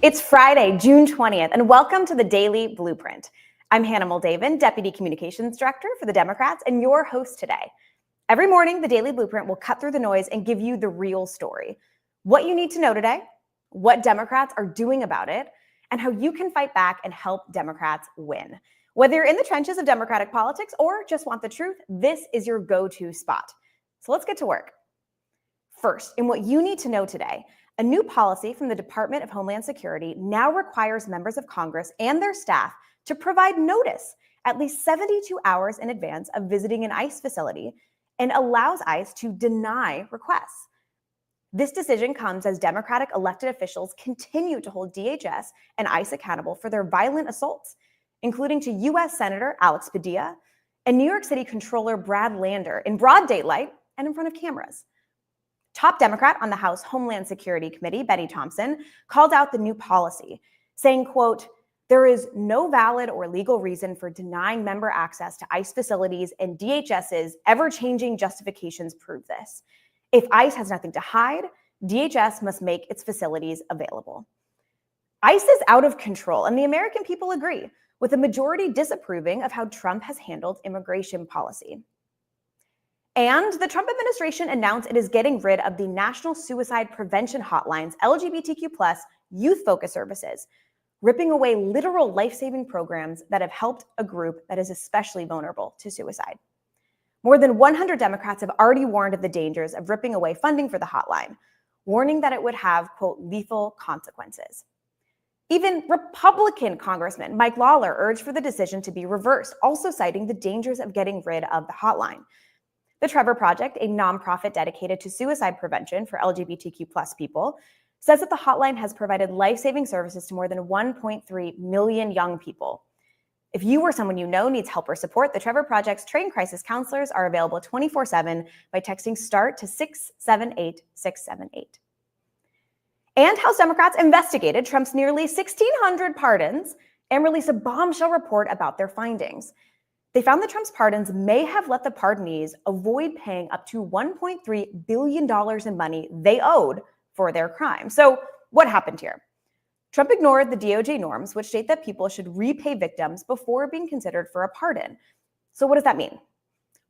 It's Friday, June 20th, and welcome to the Daily Blueprint. I'm Hannah Moldavan, Deputy Communications Director for the Democrats, and your host today. Every morning, the Daily Blueprint will cut through the noise and give you the real story. What you need to know today, what Democrats are doing about it, and how you can fight back and help Democrats win. Whether you're in the trenches of Democratic politics or just want the truth, this is your go-to spot. So let's get to work. First, in what you need to know today, a new policy from the Department of Homeland Security now requires members of Congress and their staff to provide notice at least 72 hours in advance of visiting an ICE facility and allows ICE to deny requests. This decision comes as Democratic elected officials continue to hold DHS and ICE accountable for their violent assaults, including to U.S. Senator Alex Padilla and New York City Controller Brad Lander in broad daylight and in front of cameras. Top Democrat on the House Homeland Security Committee, Benny Thompson, called out the new policy, saying, quote, "There is no valid or legal reason for denying member access to ICE facilities, and DHS's ever-changing justifications prove this. If ICE has nothing to hide, DHS must make its facilities available." ICE is out of control, and the American people agree, with a majority disapproving of how Trump has handled immigration policy. And the Trump administration announced it is getting rid of the National Suicide Prevention Hotline's LGBTQ+ youth focus services, ripping away literal life-saving programs that have helped a group that is especially vulnerable to suicide. More than 100 Democrats have already warned of the dangers of ripping away funding for the hotline, warning that it would have, quote, lethal consequences. Even Republican Congressman Mike Lawler urged for the decision to be reversed, also citing the dangers of getting rid of the hotline. The Trevor Project, a nonprofit dedicated to suicide prevention for LGBTQ+ people, says that the hotline has provided life-saving services to more than 1.3 million young people. If you or someone you know needs help or support, the Trevor Project's trained crisis counselors are available 24/7 by texting START to 678-678. And House Democrats investigated Trump's nearly 1,600 pardons and released a bombshell report about their findings. They found that Trump's pardons may have let the pardonees avoid paying up to $1.3 billion in money they owed for their crime. So what happened here? Trump ignored the DOJ norms, which state that people should repay victims before being considered for a pardon. So what does that mean?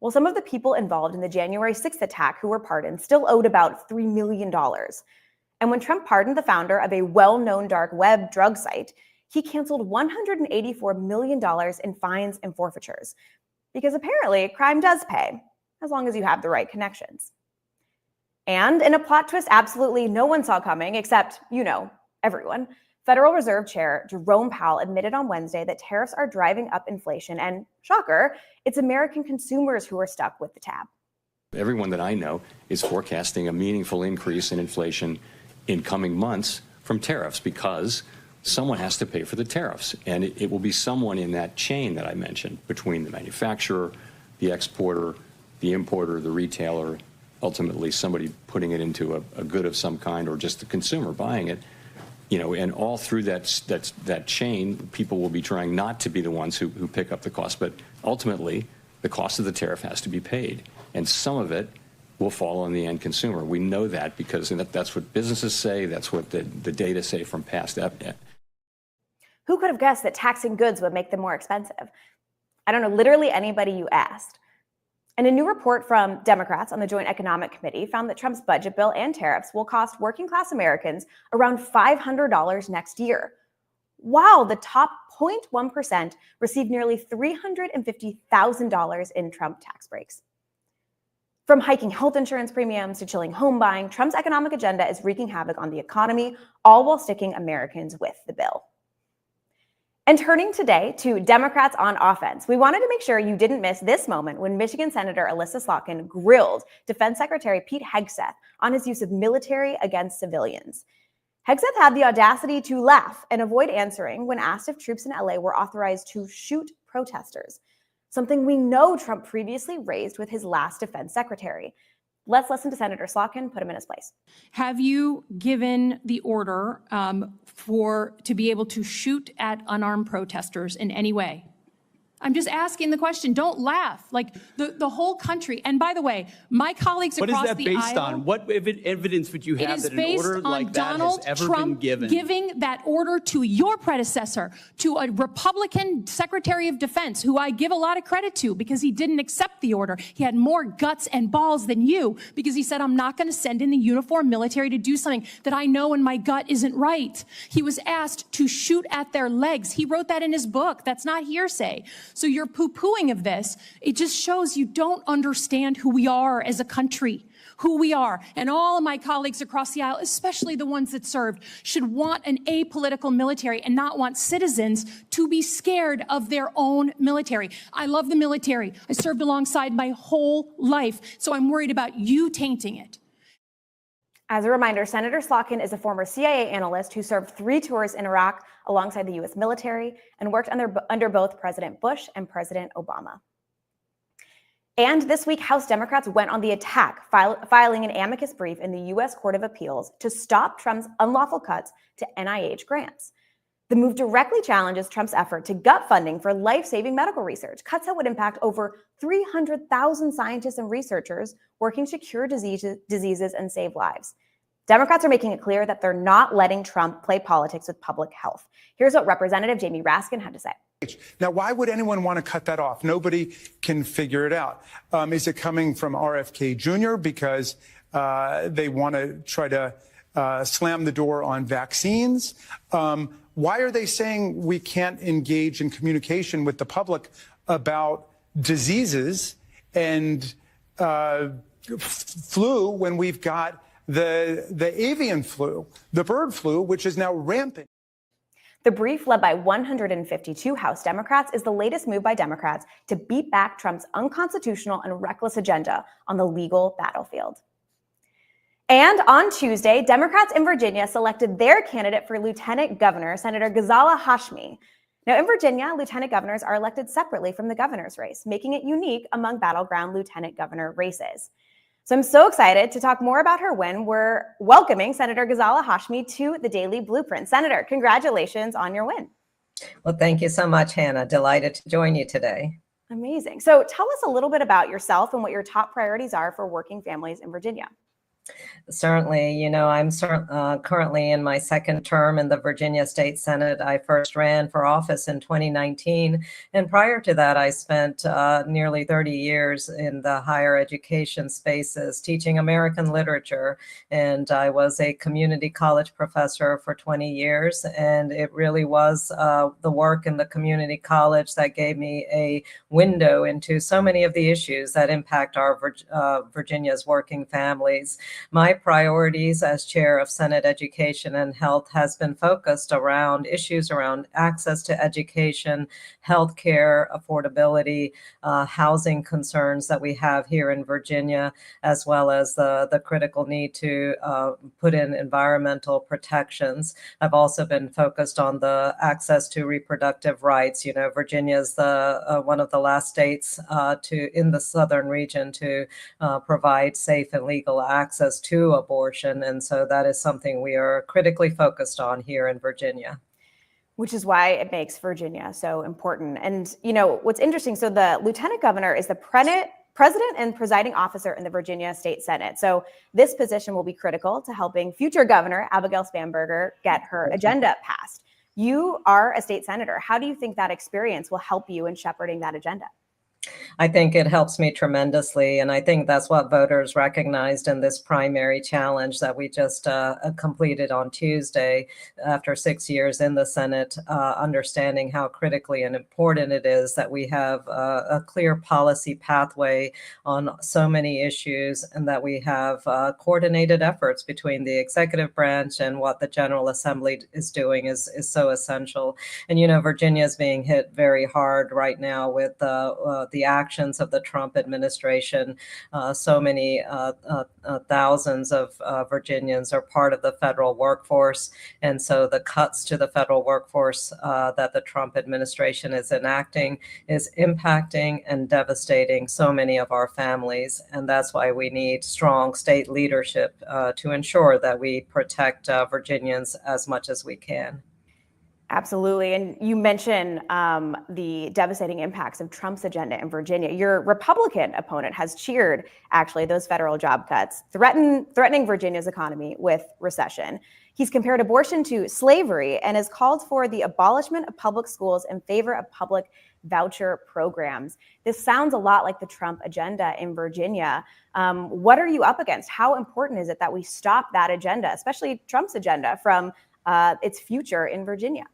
Well, some of the people involved in the January 6th attack who were pardoned still owed about $3 million. And when Trump pardoned the founder of a well-known dark web drug site, he canceled $184 million in fines and forfeitures, because apparently crime does pay, as long as you have the right connections. And in a plot twist absolutely no one saw coming, except, everyone, Federal Reserve Chair Jerome Powell admitted on Wednesday that tariffs are driving up inflation, and shocker, it's American consumers who are stuck with the tab. Everyone that I know is forecasting a meaningful increase in inflation in coming months from tariffs, because someone has to pay for the tariffs, and it will be someone in that chain that I mentioned, between the manufacturer, the exporter, the importer, the retailer, ultimately somebody putting it into a good of some kind, or just the consumer buying it, and all through that chain, people will be trying not to be the ones who pick up the cost, but ultimately the cost of the tariff has to be paid, and some of it will fall on the end consumer. We know that because that's what businesses say, that's what the data say from past evidence. Who could have guessed that taxing goods would make them more expensive? I don't know, literally anybody you asked. And a new report from Democrats on the Joint Economic Committee found that Trump's budget bill and tariffs will cost working-class Americans around $500 next year, while the top 0.1% received nearly $350,000 in Trump tax breaks. From hiking health insurance premiums to chilling home buying, Trump's economic agenda is wreaking havoc on the economy, all while sticking Americans with the bill. And turning today to Democrats on offense, we wanted to make sure you didn't miss this moment when Michigan Senator Alyssa Slotkin grilled Defense Secretary Pete Hegseth on his use of military against civilians. Hegseth had the audacity to laugh and avoid answering when asked if troops in LA were authorized to shoot protesters, something we know Trump previously raised with his last defense secretary. Let's listen to Senator Slotkin, put him in his place. Have you given the order to be able to shoot at unarmed protesters in any way? I'm just asking the question. Don't laugh. Like the whole country. And by the way, my colleagues across the aisle. What is that based on? What evidence would you have that an order like that has ever been given? Giving that order to your predecessor, to a Republican Secretary of Defense, who I give a lot of credit to because he didn't accept the order. He had more guts and balls than you because he said, I'm not going to send in the uniformed military to do something that I know in my gut isn't right. He was asked to shoot at their legs. He wrote that in his book. That's not hearsay. So your poo-pooing of this, it just shows you don't understand who we are as a country, who we are. And all of my colleagues across the aisle, especially the ones that served, should want an apolitical military and not want citizens to be scared of their own military. I love the military. I served alongside my whole life, so I'm worried about you tainting it. As a reminder, Senator Slotkin is a former CIA analyst who served 3 tours in Iraq alongside the U.S. military and worked under both President Bush and President Obama. And this week, House Democrats went on the attack, filing an amicus brief in the U.S. Court of Appeals to stop Trump's unlawful cuts to NIH grants. The move directly challenges Trump's effort to gut funding for life-saving medical research, cuts that would impact over 300,000 scientists and researchers working to cure diseases and save lives. Democrats are making it clear that they're not letting Trump play politics with public health. Here's what Representative Jamie Raskin had to say. Now, why would anyone want to cut that off? Nobody can figure it out. Is it coming from RFK Jr. because they want to try to slam the door on vaccines? Why are they saying we can't engage in communication with the public about diseases and flu when we've got the avian flu, the bird flu, which is now rampant? The brief, led by 152 House Democrats, is the latest move by Democrats to beat back Trump's unconstitutional and reckless agenda on the legal battlefield. And on Tuesday, Democrats in Virginia selected their candidate for lieutenant governor, Senator Gazala Hashmi. Now, in Virginia, lieutenant governors are elected separately from the governor's race, making it unique among battleground lieutenant governor races. So I'm so excited to talk more about her win. We're welcoming Senator Gazala Hashmi to the Daily Blueprint. Senator, congratulations on your win. Well, thank you so much, Hannah. Delighted to join you today. Amazing. So tell us a little bit about yourself and what your top priorities are for working families in Virginia. Certainly, you know, I'm currently in my second term in the Virginia State Senate. I first ran for office in 2019. And prior to that, I spent nearly 30 years in the higher education spaces teaching American literature. And I was a community college professor for 20 years. And it really was the work in the community college that gave me a window into so many of the issues that impact our Virginia's working families. My priorities as chair of Senate Education and Health has been focused around issues around access to education, healthcare, affordability, housing concerns that we have here in Virginia, as well as the critical need to put in environmental protections. I've also been focused on the access to reproductive rights. You know, Virginia is one of the last states in the southern region to provide safe and legal access to abortion. And so that is something we are critically focused on here in Virginia. Which is why it makes Virginia so important. And, you know, what's interesting, so the lieutenant governor is the president and presiding officer in the Virginia State Senate. So this position will be critical to helping future Governor Abigail Spanberger get her agenda passed. You are a state senator. How do you think that experience will help you in shepherding that agenda? I think it helps me tremendously. And I think that's what voters recognized in this primary challenge that we just completed on Tuesday after 6 years in the Senate, understanding how critically and important it is that we have a clear policy pathway on so many issues and that we have coordinated efforts between the executive branch and what the General Assembly is doing is so essential. And, you know, Virginia is being hit very hard right now with the actions of the Trump administration. So many thousands of Virginians are part of the federal workforce. And so the cuts to the federal workforce that the Trump administration is enacting is impacting and devastating so many of our families. And that's why we need strong state leadership to ensure that we protect Virginians as much as we can. Absolutely. And you mentioned the devastating impacts of Trump's agenda in Virginia. Your Republican opponent has cheered, actually, those federal job cuts, threatening Virginia's economy with recession. He's compared abortion to slavery and has called for the abolishment of public schools in favor of public voucher programs. This sounds a lot like the Trump agenda in Virginia. What are you up against? How important is it that we stop that agenda, especially Trump's agenda, from its future in Virginia?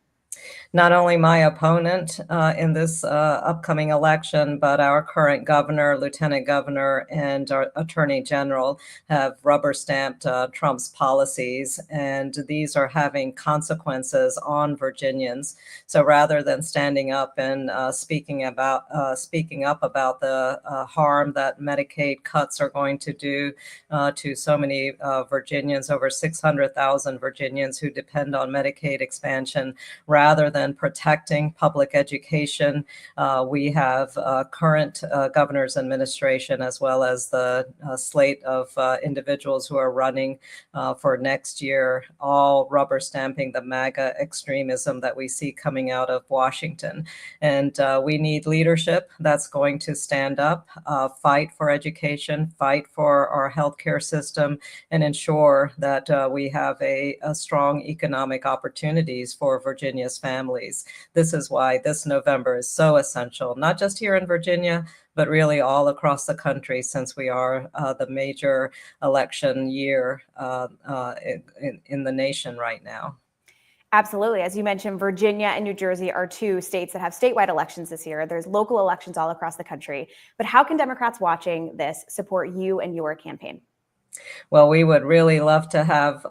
Not only my opponent in this upcoming election, but our current governor, lieutenant governor, and our attorney general have rubber stamped Trump's policies, and these are having consequences on Virginians. So rather than standing up and speaking up about the harm that Medicaid cuts are going to do to so many Virginians, over 600,000 Virginians who depend on Medicaid expansion, rather than protecting public education, we have current governor's administration, as well as the slate of individuals who are running for next year, all rubber stamping the MAGA extremism that we see coming out of Washington. And we need leadership that's going to stand up, fight for education, fight for our healthcare system, and ensure that we have a strong economic opportunities for Virginia's families. This is why this November is so essential, not just here in Virginia, but really all across the country, since we are the major election year in the nation right now. Absolutely. As you mentioned, Virginia and New Jersey are two states that have statewide elections this year. There's local elections all across the country. But how can Democrats watching this support you and your campaign? Well, we would really love to have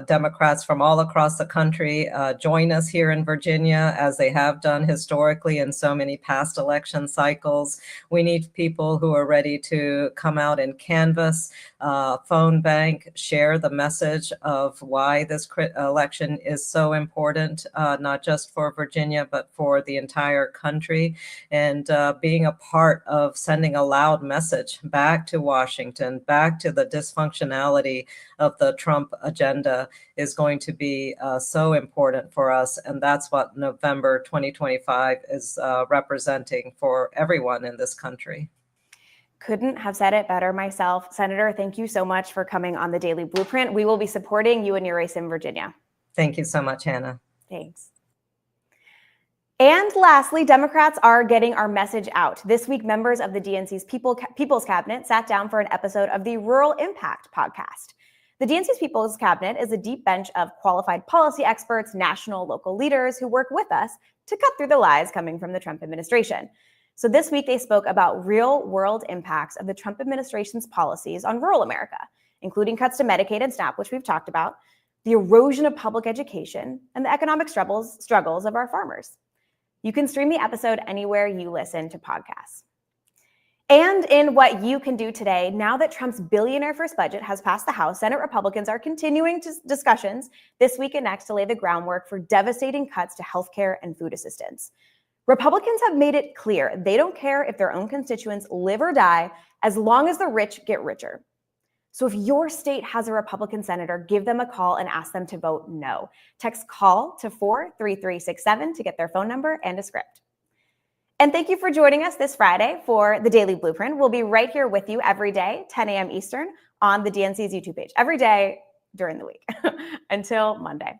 Democrats from all across the country join us here in Virginia, as they have done historically in so many past election cycles. We need people who are ready to come out and canvass, phone bank, share the message of why this election is so important, not just for Virginia, but for the entire country, and being a part of sending a loud message back to Washington, back to the dysfunctionality of the Trump agenda is going to be so important for us. And that's what November 2025 is representing for everyone in this country. Couldn't have said it better myself. Senator, thank you so much for coming on the Daily Blueprint. We will be supporting you in your race in Virginia. Thank you so much, Hannah. Thanks. And lastly, Democrats are getting our message out. This week, members of the DNC's People's Cabinet sat down for an episode of the Rural Impact podcast. The DNC's People's Cabinet is a deep bench of qualified policy experts, national, local leaders who work with us to cut through the lies coming from the Trump administration. So this week, they spoke about real-world impacts of the Trump administration's policies on rural America, including cuts to Medicaid and SNAP, which we've talked about, the erosion of public education, and the economic struggles of our farmers. You can stream the episode anywhere you listen to podcasts. And in what you can do today, now that Trump's billionaire first budget has passed the House, Senate Republicans are continuing discussions this week and next to lay the groundwork for devastating cuts to healthcare and food assistance. Republicans have made it clear they don't care if their own constituents live or die, as long as the rich get richer. So if your state has a Republican senator, give them a call and ask them to vote no. Text CALL to 43367 to get their phone number and a script. And thank you for joining us this Friday for the Daily Blueprint. We'll be right here with you every day, 10 a.m. Eastern, on the DNC's YouTube page, every day during the week until Monday.